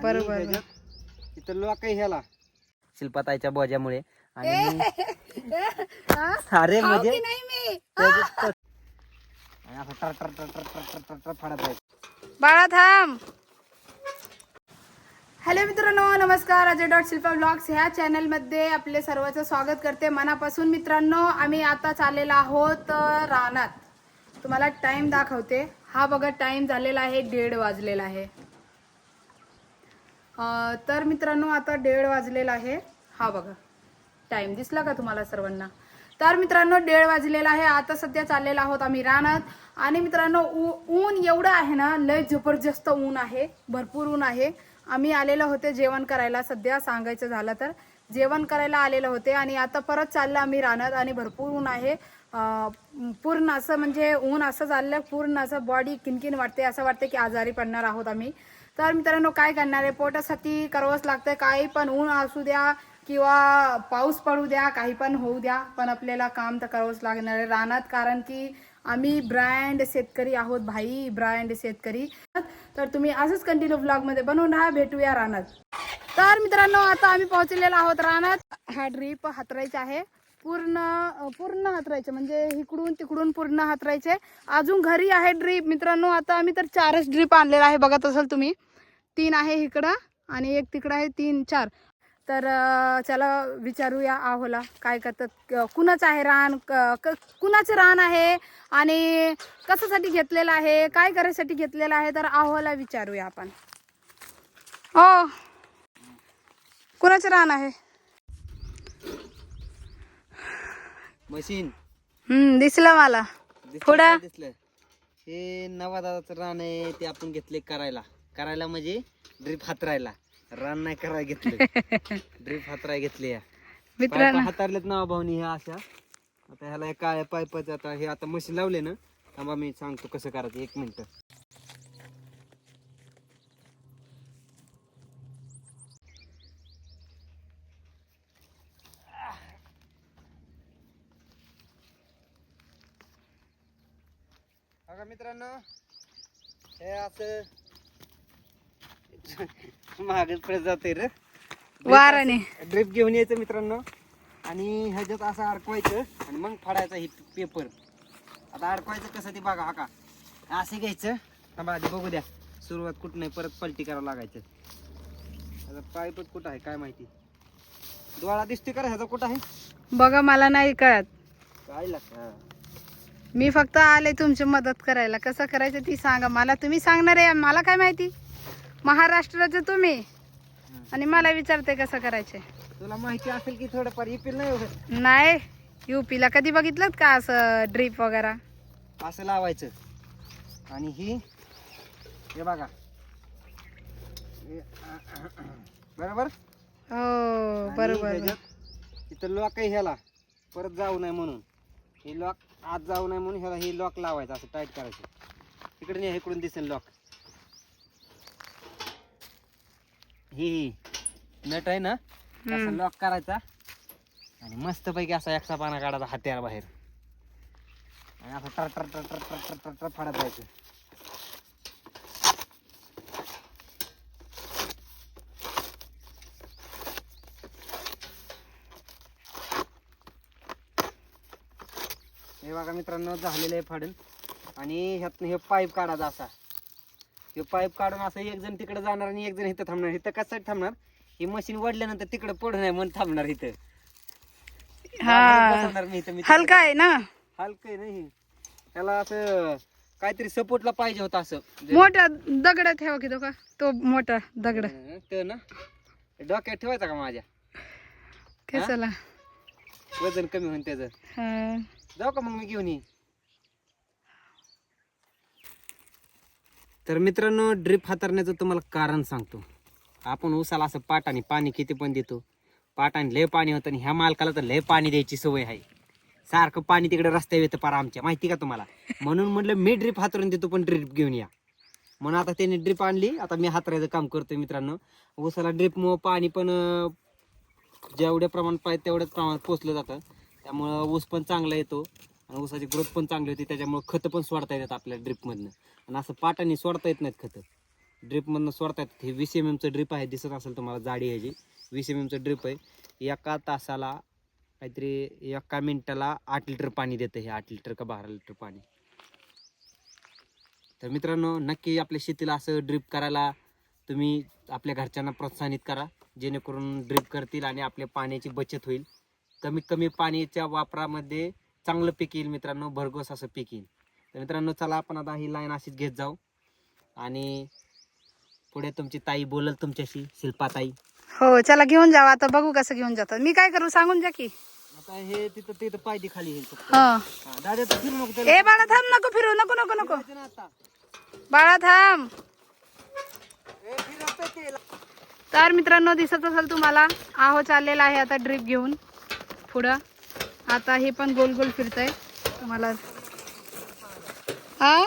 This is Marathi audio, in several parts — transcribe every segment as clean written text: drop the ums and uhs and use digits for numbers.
बरोबर. तिथं लोक ह्याला शिल्पाताईच्या बोजामुळे आणि अरे म्हणजे बाळा थांब. हॅलो मित्रांनो, नमस्कार. अजय डॉट शिल्पा ब्लॉग्स ह्या चॅनलमध्ये आपले सर्वांचं स्वागत करते मनापासून. मित्रांनो, आम्ही आता चाललेलो आहोत रानात. तुम्हाला टाइम दाखवते. हा बघा, टाइम झालेला आहे 1:30 वाजलेला आहे. तर मित्रांनो, आता 1:30 वाजलेला आहे. हा बघा टाइम दिसला का तुम्हाला सर्वांना? तर मित्रांनो, 1:30 वाजलेला आहे. आता सध्या चाललेला आहोत आम्ही रानात. आणि मित्रांनो, ऊन एवढं आहे ना, लय जबरदस्त ऊन आहे, भरपूर ऊन आहे. आम्ही आलेलो होते जेवण करायला. सध्या सांगायचं झालं तर जेवण करायला आलेलो होते आणि आता परत चाललं आम्ही रानात. आणि भरपूर ऊन आहे. पूर्ण असं म्हणजे ऊन असं झालं, पूर्ण असं बॉडी किनकिन वाटते, असं वाटते की आजारी पडणार आहोत आम्ही. तर मित्रांनो, काय करणार आहे, पोटासाठी करावंच लागतंय. काही पण ऊन असू द्या किंवा पाऊस पडू द्या, काही पण होऊ द्या, पण आपल्याला काम तर करावंच लागणार आहे रानात. कारण की आम्ही ब्रँड शेतकरी आहोत भाई, ब्रँड शेतकरी. तर तुम्ही असंच कंटिन्यू ब्लॉगमध्ये बनवून राहा. भेटूया रानात. तर मित्रांनो, आता आम्ही पोहोचलेलो आहोत रानात. हा ड्रीप हातरायचा आहे, पूर्ण हातरायचं, म्हणजे इकडून तिकडून पूर्ण हातरायचे. अजून घरी आहे ड्रीप मित्रांनो. आता आम्ही तर 4च ड्रीप आणलेला आहे, बघत असाल तुम्ही. 3 आहे इकडं आणि एक तिकडं आहे, 3 4. तर चला विचारूया आहोला काय करतात, कुणाचं आहे रान, कुणाचं रान आहे आणि कशासाठी घेतलेलं आहे, काय करायसाठी घेतलेलं आहे. तर आहोला विचारूया आपण. हो, कुणाचं रान आहे? मशीन दिसलं मला पुढं. दिसलं. हे नवादाचं रान आहे, ते आपण घेतले करायला म्हणजे ड्रीप हातरायला. रान नाही करायला घेतले, ड्रीप हातराय घेतले. मित्रांनो, हातारलेत ना भाऊनी ह्या अशा. आता ह्याला काय पाईपाचं आता हे आता मशीन लावले ना. थांबा मी सांगतो कसं करायचं, 1 मिनिट. बघा मित्रांनो, हे असं मागच पुढे जाते रे वाराने. ड्रिप घेऊन यायचं मित्रांनो आणि ह्याच्यात असं अडकवायचं आणि मग फाडायचं हे पेपर. आता अडकवायचं कसं ते बघा. हा का असं घ्यायचं. थांबा आधी बघू द्या, सुरुवात कुठं नाही, परत पलटी करावं लागायचं. आता पाईपच कुठं आहे काय माहिती, डोळा दिसतोय का ह्याचा कुठं आहे बघा, मला नाही कळत. काय लागतं. मी फक्त आले तुमची मदत करायला. कसं करायचं ती सांगा मला. तुम्ही सांगणार आहे, मला काय माहिती. महाराष्ट्राचं तुम्ही आणि मला विचारते कसं करायचे. तुला माहिती असेल की थोडंफार, इपिल नाही एवढं. नाही, यूपीला कधी बघितलं का असं ड्रीप वगैरे? असं लावायचं आणि हे बघा बरोबर. हो बरोबर. इथं लॉक आहे, ह्याला परत जाऊ नये म्हणून, हे लॉक आत जाऊ नये म्हणून ह्याला हे लॉक लावायचं, असं टाईट करायचं. इकडे नाही, इकडून दिसेल लॉक. ही नट आहे ना, असं लॉक करायचा आणि मस्त पैकी असा एकसा पाना काढायचा हात्याला बाहेर आणि असं टर टर टर टर टर टर टर फाडत जायचं. हे बघा मित्रांनो, झालेलं आहे फाडून. आणि ह्यातनं हे पाईप काढायचा असा. हे पाईप काढून असं एक जण तिकडे जाणार आणि एक जण इथं थांबणार. इथं कशासाठी थांबणार, ही मशीन वडल्यानंतर तिकडे पडू नये म्हणून थांबणार इथं. हलका आहे ना, हलकं आहे नाही, त्याला असं काहीतरी सपोर्टला पाहिजे होता. असं मोठा दगड ठेवा की तो मोठा दगड ते ना डोक्यात ठेवायचा का माझ्या, कशाला? वजन कमी होईल त्याचं. जाऊ का मग मी घेऊन ये. तर मित्रांनो, ड्रीप हातारण्याचं तुम्हाला कारण सांगतो. आपण उसाला असं पाटाने पाणी किती पण देतो, पाटाने लय पाणी होतं आणि ह्या मालकाला तर लय पाणी द्यायची सवय आहे. सारखं पाणी तिकडे रस्त्यावर येतं पार आमच्या, माहिती का तुम्हाला. म्हणून म्हटलं मी ड्रीप हातरून देतो, पण ड्रीप घेऊन या म्हणून आता त्यांनी ड्रीप आणली. आता मी हातरायचं काम करतोय मित्रांनो. उसाला ड्रीपमुळं पाणी पण जेवढ्या प्रमाणात पाहिजे तेवढ्याच प्रमाणात पोचलं जातं. त्यामुळं ऊस पण चांगला येतो आणि ऊसाची ग्रोथ पण चांगली होती. त्याच्यामुळे खतं पण सोडता येतात आपल्या ड्रीपमधनं, आणि असं पाटाने सोडता येत नाहीत खतं. ड्रिप मधनं सोडतात. हे 20 mm चं ड्रिप आहे, दिसत असेल तुम्हाला जाडी ह्याची. 20 mm चं ड्रिप आहे. एका तासाला काहीतरी 1 मिनिटाला 8 लिटर पाणी देतं हे, 8 लिटर का 12 लिटर पाणी. तर मित्रांनो नक्की आपल्या शेतीला असं ड्रिप करायला तुम्ही आपल्या घरच्यांना प्रोत्साहित करा, जेणेकरून ड्रिप करतील आणि आपल्या पाण्याची बचत होईल. कमीत कमी पाण्याच्या वापरामध्ये चांगलं पीक येईल मित्रांनो, भरघोस असं पीक येईल. तर मित्रांनो चला आपण आता ही लाईन अशीच घेत जाऊ आणि पुढे तुमची ताई बोलल तुमच्याशी, शिल्पा ताई. हो चला घेऊन जावा, आता बघू कसं घेऊन जातात. मी काय करू सांगून जा की. आता हे तिथं पायदी खाली येईल फक्त. हा दादा तू फिरू नको त्याला. ए बाळा थांब, नको फिरू, नको नको नको फिरायचं ना आता. बाळा थांब. फिरवतोय ते. तर मित्रांनो दिसत असेल तुम्हाला आहो चाललेला आहे आता ड्रिप घेऊन पुढं. आता हे पण गोल गोल फिरतंय तुम्हाला. हा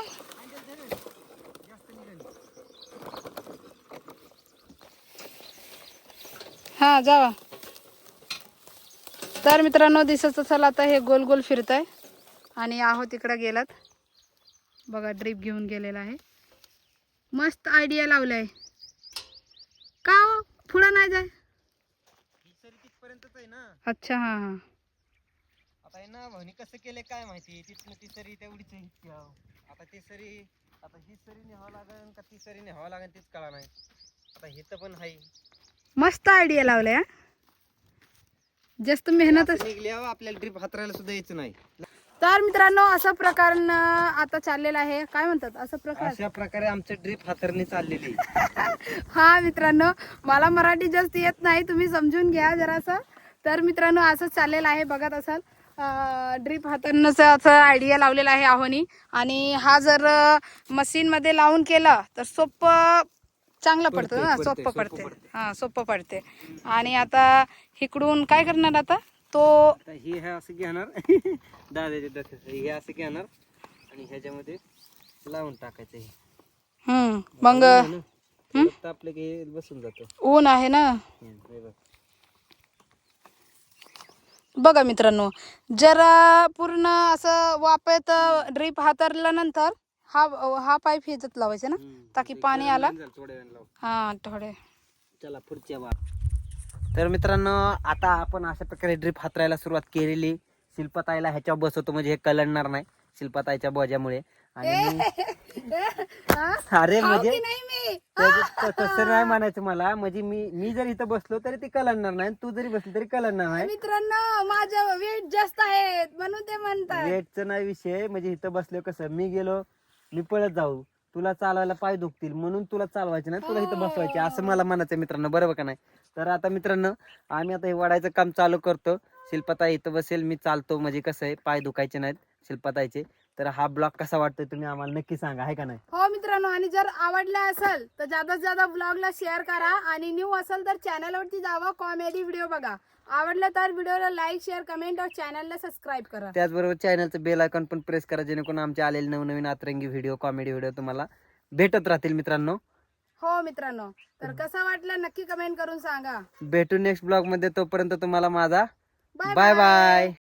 हा जावा. तर मित्रांनो दिसत असेल आता हे गोल गोल फिरतंय आणि आहो तिकडे गेलात बघा, ड्रिप घेऊन गेलेला आहे. मस्त आयडिया लावलाय का हो, पुढं नाही जाय. तिथपर्यंतच आहे ना. अच्छा हा हा. आता आहे ना भाऊनी कसं केलंय काय माहिती, तिथनं ती सरी तेवढीच आहे इतकी. आता ती सरी, आता ही सरी न्यावं लागेल का ती सरी न्यावं लागेल तीच कळा नाही. आता हिथं पण आहे. मस्त आयडिया लावलाय हा. जास्त मेहनतच. निघल्यावर आपल्याला ड्रिप हातरायला सुद्धा यायचं नाही. तर मित्रांनो अशा प्रकारानं आता चाललेलं आहे, काय म्हणतात असं प्रकार. अशा प्रकारे आमचं ड्रिप हातरणी चाललेली. हा मित्रांनो मला मराठी जास्त येत नाही, तुम्ही समजून घ्या जरासं. तर मित्रांनो असंच चाललेलं आहे, बघत असाल ड्रिप हातांनाचं असं आयडिया लावलेला आहे आहोनी. आणि हा जर मशीन मध्ये लावून केला तर सोपं चांगलं पडतं ना, सोपं पडते. हा सोपं पडते. आणि आता इकडून काय करणार आता तो. हे असं घेणार दादाच्या डोक्यात हे असं घेणार आणि ह्याच्यामध्ये लावून टाकायचं. हे मग आपलं हे बसून जातं. ऊन आहे ना बघा मित्रांनो. जरा पूर्ण असं वापरत ड्रिप हातरल्यानंतर हा पाईप ह्याच्यात लावायचा ना, ताकी पाणी आला. हा थोडे. चला पुढच्या बार. तर मित्रांनो आता आपण अशा प्रकारे ड्रिप हातरायला सुरुवात केलेली. शिल्पाताईला ह्याच्यावर बसवतो म्हणजे हे कलडणार नाही शिल्पाताईच्या बोजामुळे. आणि अरे म्हणजे तसं नाही म्हणायचं मला, म्हणजे मी जर इथं बसलो तरी ते कलडणार नाही, तू जरी बसली तरी कलडणार नाही. मित्रांनो माझ्या वेट जास्त आहे म्हणून ते म्हणतात. वेटचा नाही विषय, म्हणजे इथं बसलो कसं मी गेलो मी पळत जाऊ, तुला चालवायला पाय दुखतील म्हणून तुला चालवायचे नाही, तुला इथं बसवायचे असं मला म्हणायचं मित्रांनो, बरोबर का नाही. तर आता मित्रांनो आम्ही आता हे वाढायचं काम चालू करतो. शिल्पाताई इथं बसेल, मी चालतो, म्हणजे कसं आहे पाय दुखायचे नाहीत शिल्पाताईचे. तर हा ब्लॉग कसा वाटतोय तुम्ही आम्हाला नक्की सांगा, आहे का नाही. हो मित्रांनो, आणि जर आवडला असेल तर जास्तीत जास्त ब्लॉगला शेअर करा आणि न्यू असेल तर चॅनलवरती जावा, कॉमेडी व्हिडिओ बघा. आवडलं तर व्हिडिओला लाईक शेअर कमेंट और चॅनलला सबस्क्राईब करा. त्याचबरोबर चॅनलचं बेल आयकॉन पण प्रेस करा, जेणेकरून आमचे आलेले नवनवीन अतरंगी व्हिडिओ, कॉमेडी व्हिडिओ तुम्हाला भेटत राहतील मित्रांनो. हो मित्रांनो, तर कसा वाटला नक्की कमेंट करून सांगा. भेटू नेक्स्ट ब्लॉग मध्ये, तोपर्यंत तुम्हाला माझा बाय बाय बाय.